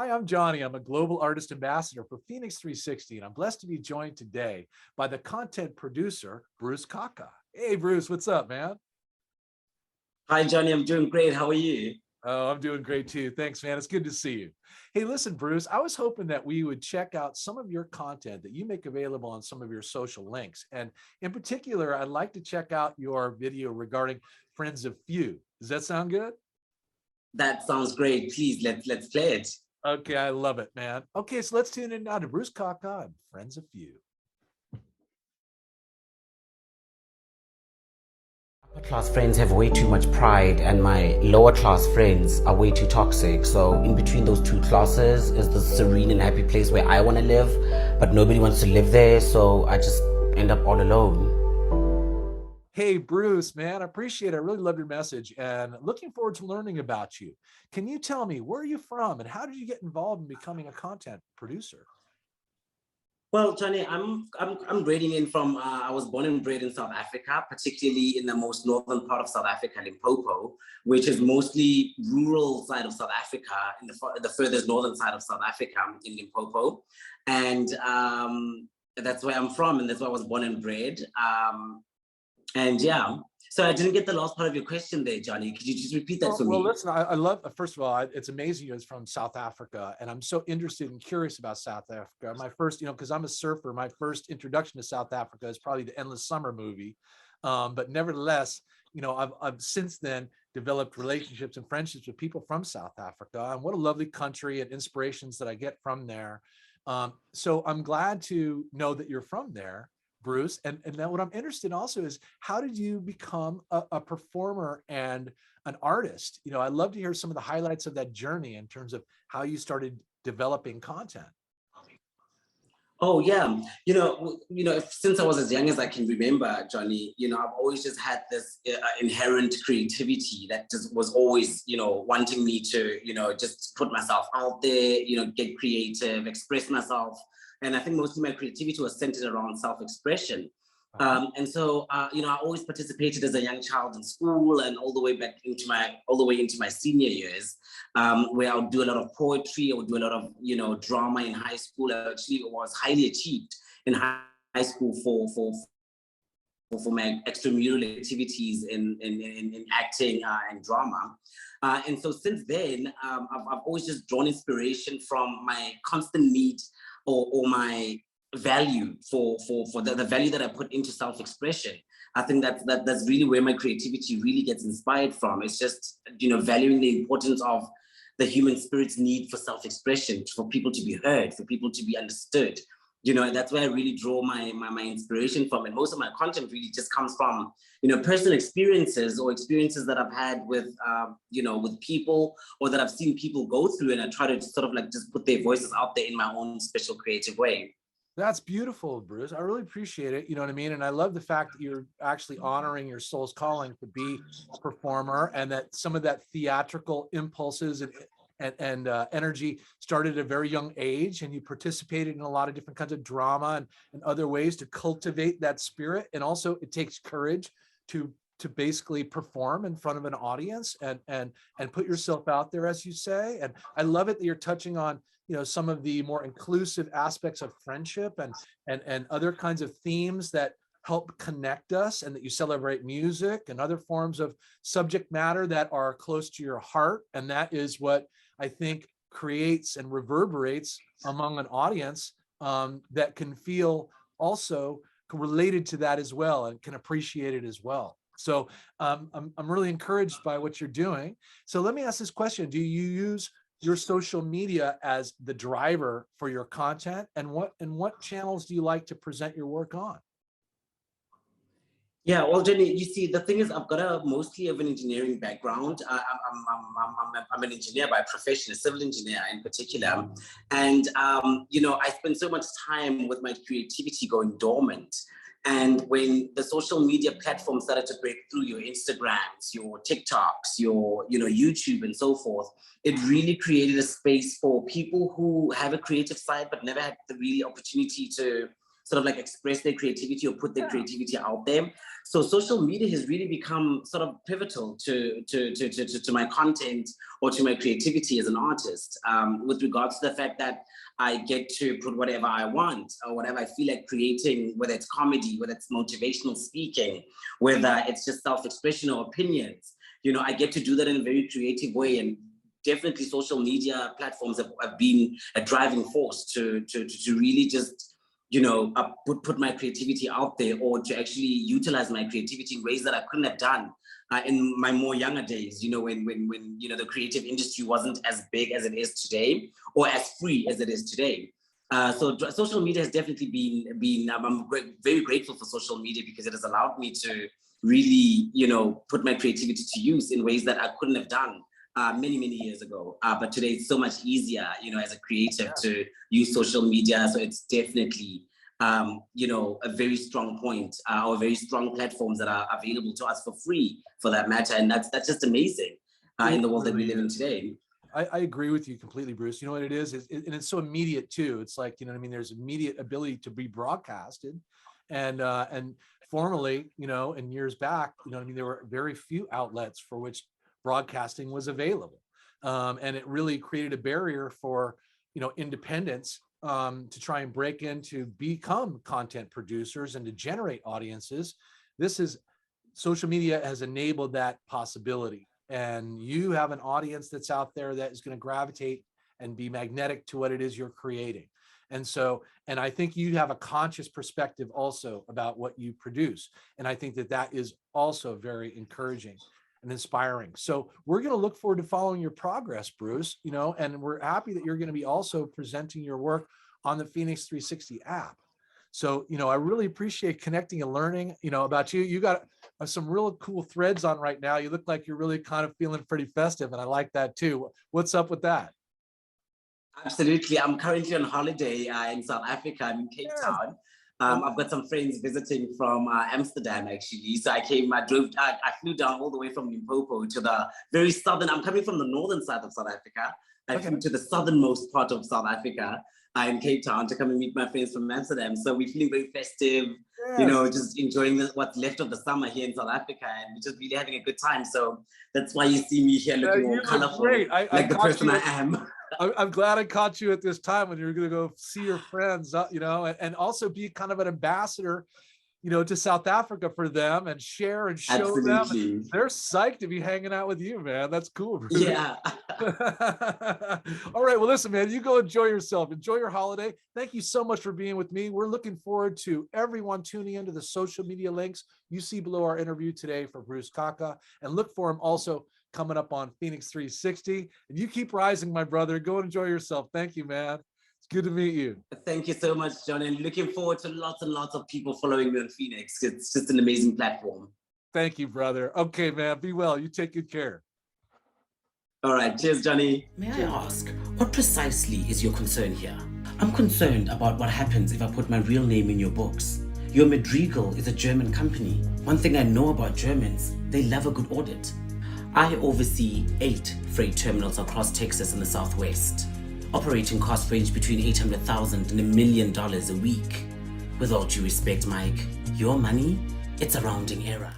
Hi, I'm Johnny. I'm a global artist ambassador for FENIX360, and I'm blessed to be joined today by the content producer, BRUCE KAKA. Hey, Bruce, what's up, man? Hi, Johnny. I'm doing great. How are you? Oh, I'm doing great too. Thanks, man. It's good to see you. Hey, listen, Bruce, I was hoping that we would check out some of your content that you make available on some of your social links. And in particular, I'd like to check out your video regarding Friends of Few. Does that sound good? That sounds great. Please, let's play it. Okay, I love it, man. Okay, so let's tune in now to BRUCE KAKA and Friends of Few. Upper class friends have way too much pride, and my lower class friends are way too toxic. So in between those two classes is the serene and happy place where I want to live, but nobody wants to live there, so I just end up all alone. Hey, Bruce, man, I appreciate it. I really love your message and looking forward to learning about you. Can you tell me, where are you from and how did you get involved in becoming a content producer? Well, Johnny, I'm grading in from. I was born and bred in South Africa, particularly in the most northern part of South Africa, Limpopo, which is mostly rural side of South Africa, in the furthest northern side of South Africa, in Limpopo, and that's where I'm from, and that's where I was born and bred. And yeah, so I didn't get the last part of your question there, Johnny. Could you just repeat that for Well, me? listen, I love, first of all, it's amazing you're from South Africa, and I'm so interested and curious about South Africa. My first, because I'm a surfer, my first introduction to South Africa is probably the Endless Summer movie. But nevertheless, I've since then developed relationships and friendships with people from South Africa, and what a lovely country and inspirations that I get from there. So I'm glad to know that you're from there, Bruce. And then what I'm interested in also is, how did you become a performer and an artist? I'd love to hear some of the highlights of that journey in terms of how you started developing content. Oh yeah, since I was as young as I can remember, Johnny, I've always just had this inherent creativity that just was always, wanting me to, just put myself out there, get creative, express myself. And I think mostly my creativity was centered around self-expression. And so, I always participated as a young child in school and all the way into my senior years, where I would do a lot of poetry. I would do a lot of, drama in high school. I actually was highly achieved in high school for my extramural activities in acting and drama. And so since then, I've always just drawn inspiration from my constant need or my value for the value that I put into self-expression. I think that's really where my creativity really gets inspired from. It's just, valuing the importance of the human spirit's need for self-expression, for people to be heard, for people to be understood. That's where I really draw my inspiration from. And most of my content really just comes from, personal experiences or experiences that I've had with, with people, or that I've seen people go through. And I try to sort of like just put their voices out there in my own special creative way. That's beautiful, Bruce. I really appreciate it. You know what I mean? And I love the fact that you're actually honoring your soul's calling to be a performer, and that some of that theatrical impulses and energy started at a very young age, and you participated in a lot of different kinds of drama and other ways to cultivate that spirit. And also it takes courage to basically perform in front of an audience and put yourself out there, as you say. And I love it that you're touching on, some of the more inclusive aspects of friendship and other kinds of themes that help connect us, and that you celebrate music and other forms of subject matter that are close to your heart. And that is what I think creates and reverberates among an audience, that can feel also related to that as well, and can appreciate it as well. So I'm really encouraged by what you're doing. So let me ask this question. Do you use your social media as the driver for your content? And what channels do you like to present your work on? Yeah, well, Jenny, you see, the thing is, I've got mostly of an engineering background. I'm an engineer by profession, a civil engineer in particular. And, I spend so much time with my creativity going dormant. And when the social media platforms started to break through, your Instagrams, your TikToks, your YouTube and so forth, it really created a space for people who have a creative side but never had the really opportunity to sort of like express their creativity or put their creativity out there. So social media has really become sort of pivotal to my content or to my creativity as an artist, with regards to the fact that I get to put whatever I want or whatever I feel like creating, whether it's comedy, whether it's motivational speaking, whether it's just self-expression or opinions. You know, I get to do that in a very creative way, and definitely social media platforms have been a driving force to really just, you know, put my creativity out there, or to actually utilize my creativity in ways that I couldn't have done in my more younger days, you know, when you know, the creative industry wasn't as big as it is today, or as free as it is today. So social media has definitely been I'm very grateful for social media, because it has allowed me to really, you know, put my creativity to use in ways that I couldn't have done many years ago. But today it's so much easier, you know, as a creative to use social media. So it's definitely, you know, a very strong point, or very strong platforms that are available to us for free, for that matter. And that's just amazing in the world that we live in today. I agree with you completely, Bruce. You know what it is, and it's so immediate too. It's like, you know what I mean? There's immediate ability to be broadcasted. And formerly, you know, in years back, you know what I mean, there were very few outlets for which broadcasting was available. And it really created a barrier for, you know, independents to try and break in to become content producers and to generate audiences. Social media has enabled that possibility. And you have an audience that's out there that is going to gravitate and be magnetic to what it is you're creating. And I think you have a conscious perspective also about what you produce. And I think that is also very encouraging and inspiring. So we're going to look forward to following your progress, Bruce, you know, and we're happy that you're going to be also presenting your work on the FENIX360 app. So, you know, I really appreciate connecting and learning, you know, about you. You got some real cool threads on right now. You look like you're really kind of feeling pretty festive, and I like that too. What's up with that? Absolutely. I'm currently on holiday in South Africa. I'm in Cape Town. I've got some friends visiting from Amsterdam, actually. So I flew down all the way from Limpopo to the very southern. I'm coming from the northern side of South Africa. I flew to the southernmost part of South Africa in Cape Town to come and meet my friends from Amsterdam. So we're feeling very festive, you know, just enjoying what's left of the summer here in South Africa, and we're just really having a good time. So that's why you see me here looking more colorful, like the person I am. I'm glad I caught you at this time when you're going to go see your friends, you know, and also be kind of an ambassador, you know, to South Africa for them, and share and show them. They're psyched to be hanging out with you, man. That's cool, Bruce. Yeah. All right. Well, listen, man, you go enjoy yourself. Enjoy your holiday. Thank you so much for being with me. We're looking forward to everyone tuning into the social media links you see below our interview today for BRUCE KAKA, and look for him also coming up on FENIX360. And you keep rising, my brother. Go enjoy yourself. Thank you, man. It's good to meet you. Thank you so much, John. And looking forward to lots and lots of people following me on Phoenix. It's just an amazing platform. Thank you, brother. Okay, man. Be well. You take good care. All right. Cheers, Johnny. May I ask, what precisely is your concern here? I'm concerned about what happens if I put my real name in your books. Your Madrigal is a German company. One thing I know about Germans, they love a good audit. I oversee 8 freight terminals across Texas and the Southwest. Operating costs range between $800,000 and $1 million a week. With all due respect, Mike, your money, it's a rounding error.